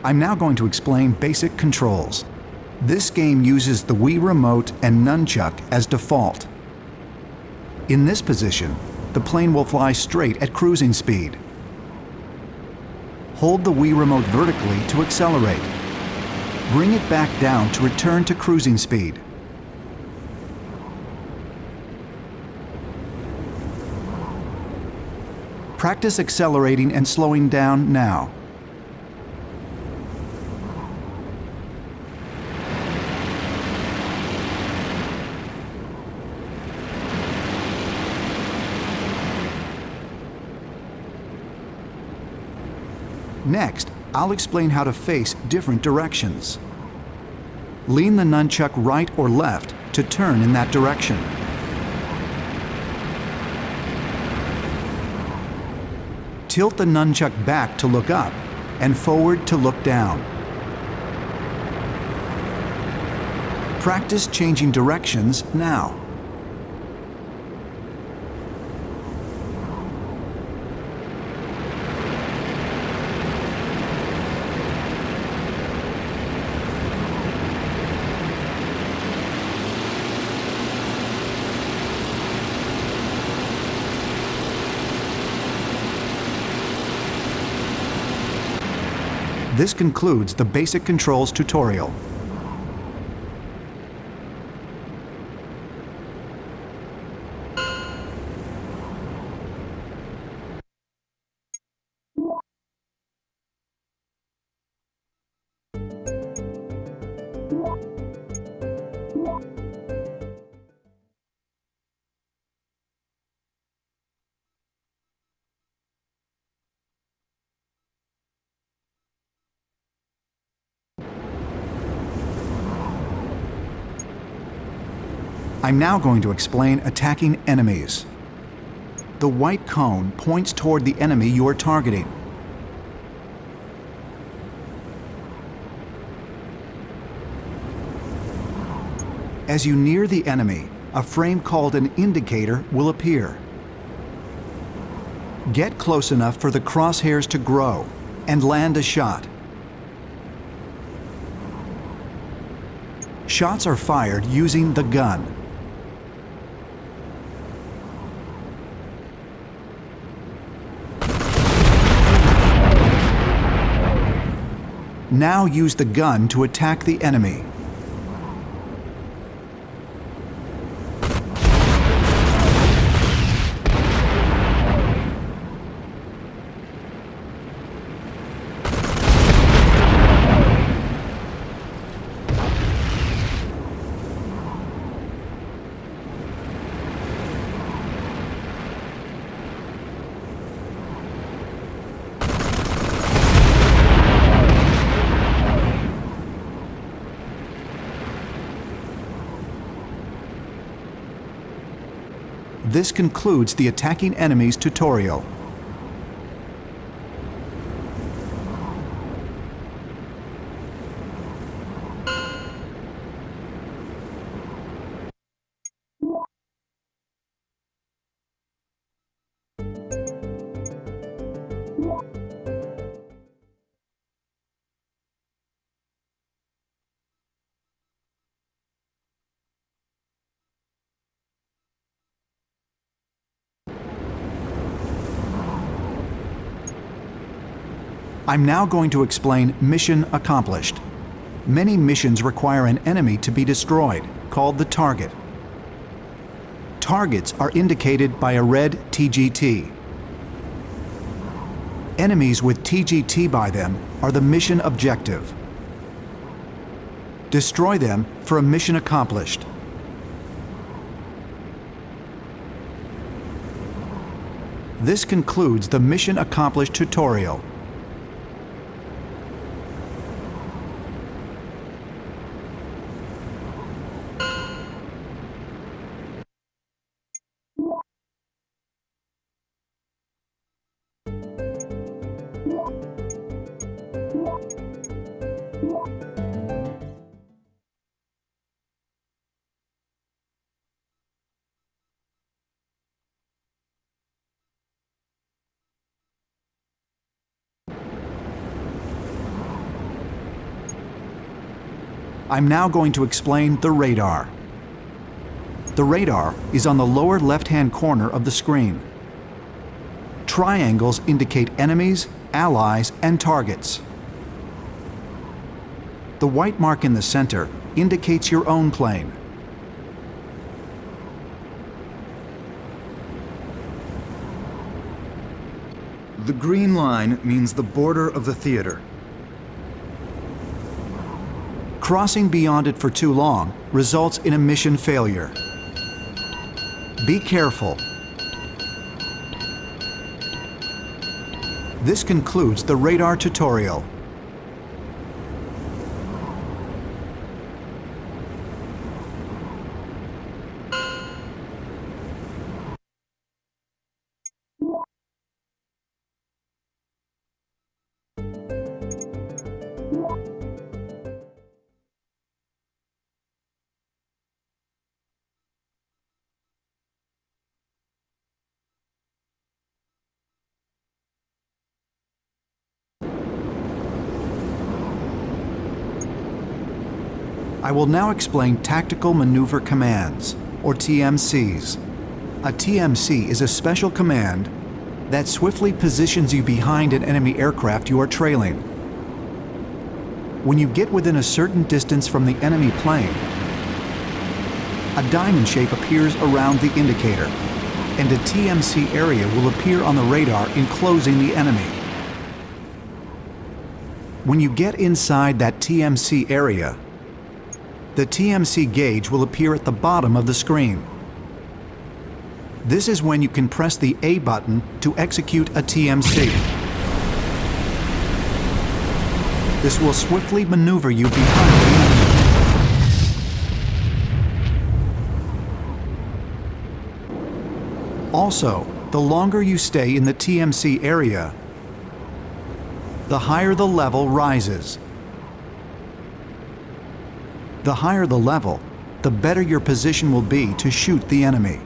I'm now going to explain basic controls. This game uses the Wii Remote and Nunchuck as default. In this position, the plane will fly straight at cruising speed. Hold the Wii Remote vertically to accelerate. Bring it back down to return to cruising speed. Practice accelerating and slowing down now. Next, I'll explain how to face different directions. Lean the nunchuck right or left to turn in that direction. Tilt the nunchuck back to look up and forward to look down. Practice changing directions now. This concludes the basic controls tutorial. I'm now going to explain attacking enemies. The white cone points toward the enemy you are targeting. As you near the enemy, a frame called an indicator will appear. Get close enough for the crosshairs to grow and land a shot. Shots are fired using the gun. Now use the gun to attack the enemy. This concludes the attacking enemies tutorial. I'm now going to explain Mission Accomplished. Many missions require an enemy to be destroyed, called the target. Targets are indicated by a red TGT. Enemies with TGT by them are the mission objective. Destroy them for a mission accomplished. This concludes the Mission Accomplished tutorial. I'm now going to explain the radar. The radar is on the lower left-hand corner of the screen. Triangles indicate enemies, allies, and targets. The white mark in the center indicates your own plane. The green line means the border of the theater. Crossing beyond it for too long results in a mission failure. Be careful. This concludes the radar tutorial. I will now explain Tactical Maneuver Commands, or TMCs. A TMC is a special command that swiftly positions you behind an enemy aircraft you are trailing. When you get within a certain distance from the enemy plane, a diamond shape appears around the indicator, and a TMC area will appear on the radar enclosing the enemy. When you get inside that TMC area, the TMC gauge will appear at the bottom of the screen. This is when you can press the A button to execute a TMC. This will swiftly maneuver you behind the enemy. Also, the longer you stay in the TMC area, the higher the level rises. The higher the level, the better your position will be to shoot the enemy.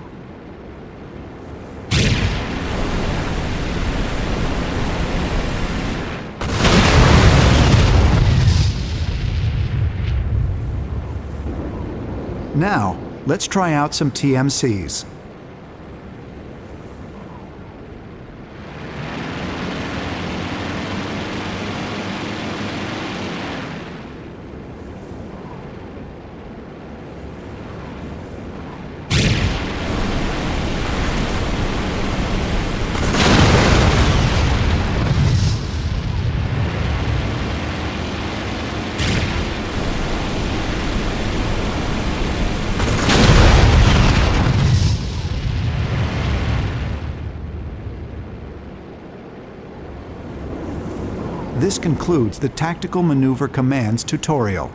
Now, let's try out some TMCs. This concludes the Tactical Maneuver Commands tutorial.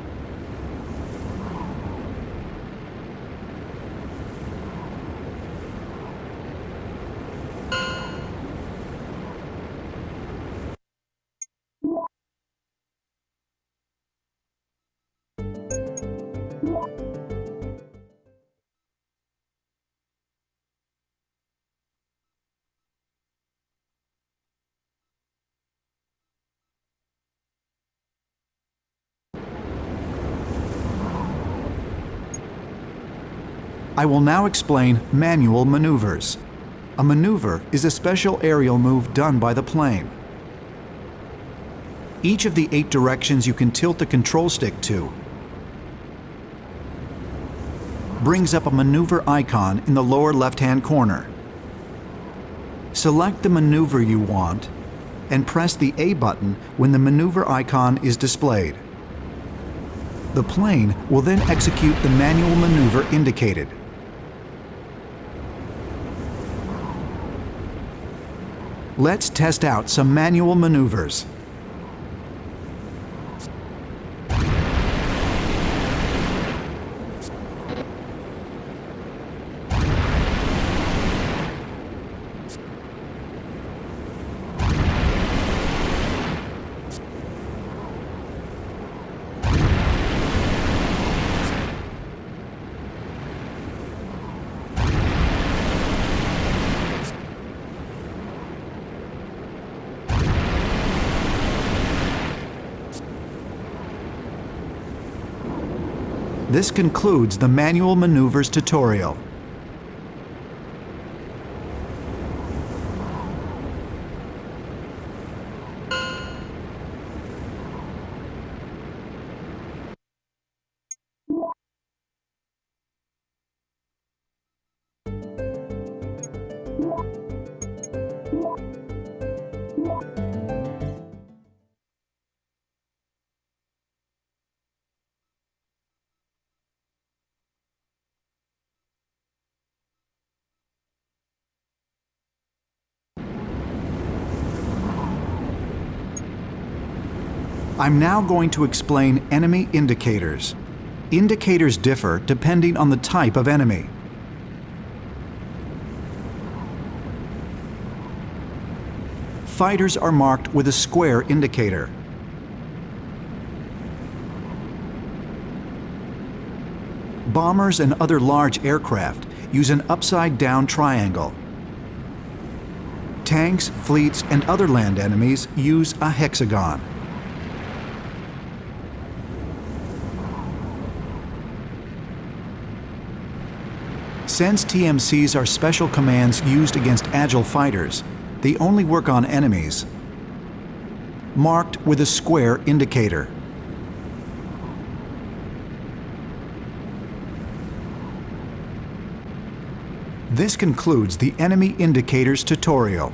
I will now explain manual maneuvers. A maneuver is a special aerial move done by the plane. Each of the 8 directions you can tilt the control stick to brings up a maneuver icon in the lower left-hand corner. Select the maneuver you want and press the A button when the maneuver icon is displayed. The plane will then execute the manual maneuver indicated. Let's test out some manual maneuvers. This concludes the manual maneuvers tutorial. I'm now going to explain enemy indicators. Indicators differ depending on the type of enemy. Fighters are marked with a square indicator. Bombers and other large aircraft use an upside-down triangle. Tanks, fleets, and other land enemies use a hexagon. Since TMCs are special commands used against agile fighters, they only work on enemies marked with a square indicator. This concludes the enemy indicators tutorial.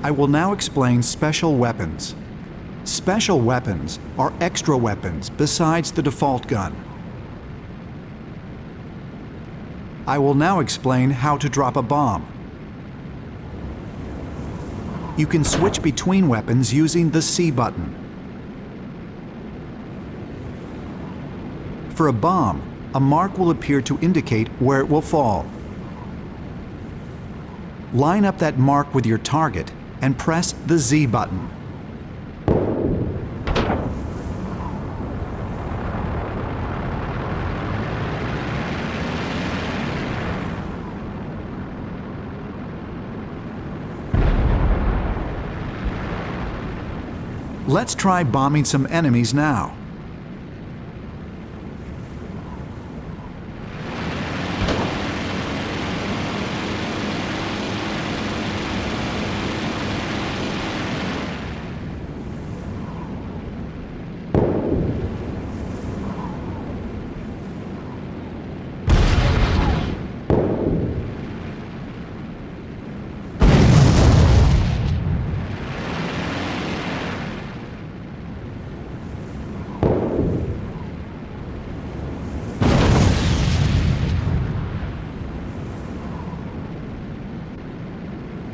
I will now explain special weapons. Special weapons are extra weapons besides the default gun. I will now explain how to drop a bomb. You can switch between weapons using the C button. For a bomb, a mark will appear to indicate where it will fall. Line up that mark with your target and press the Z button. Let's try bombing some enemies now.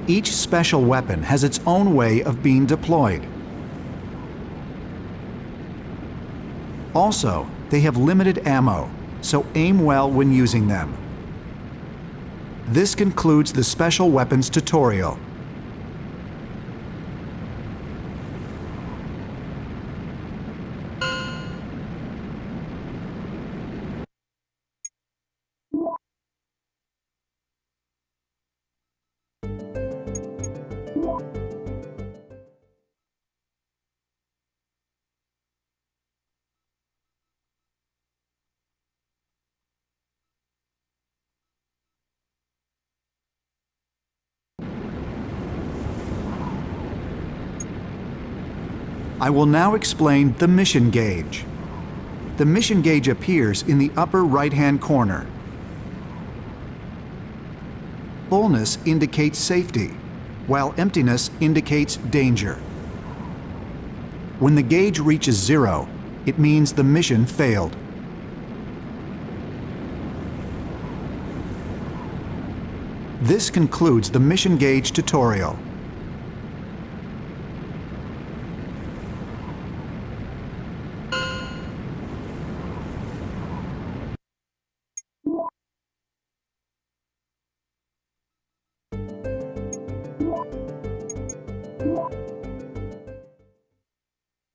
Each special weapon has its own way of being deployed. Also, they have limited ammo, so aim well when using them. This concludes the special weapons tutorial. I will now explain the mission gauge. The mission gauge appears in the upper right-hand corner. Fullness indicates safety, while emptiness indicates danger. When the gauge reaches 0, it means the mission failed. This concludes the mission gauge tutorial.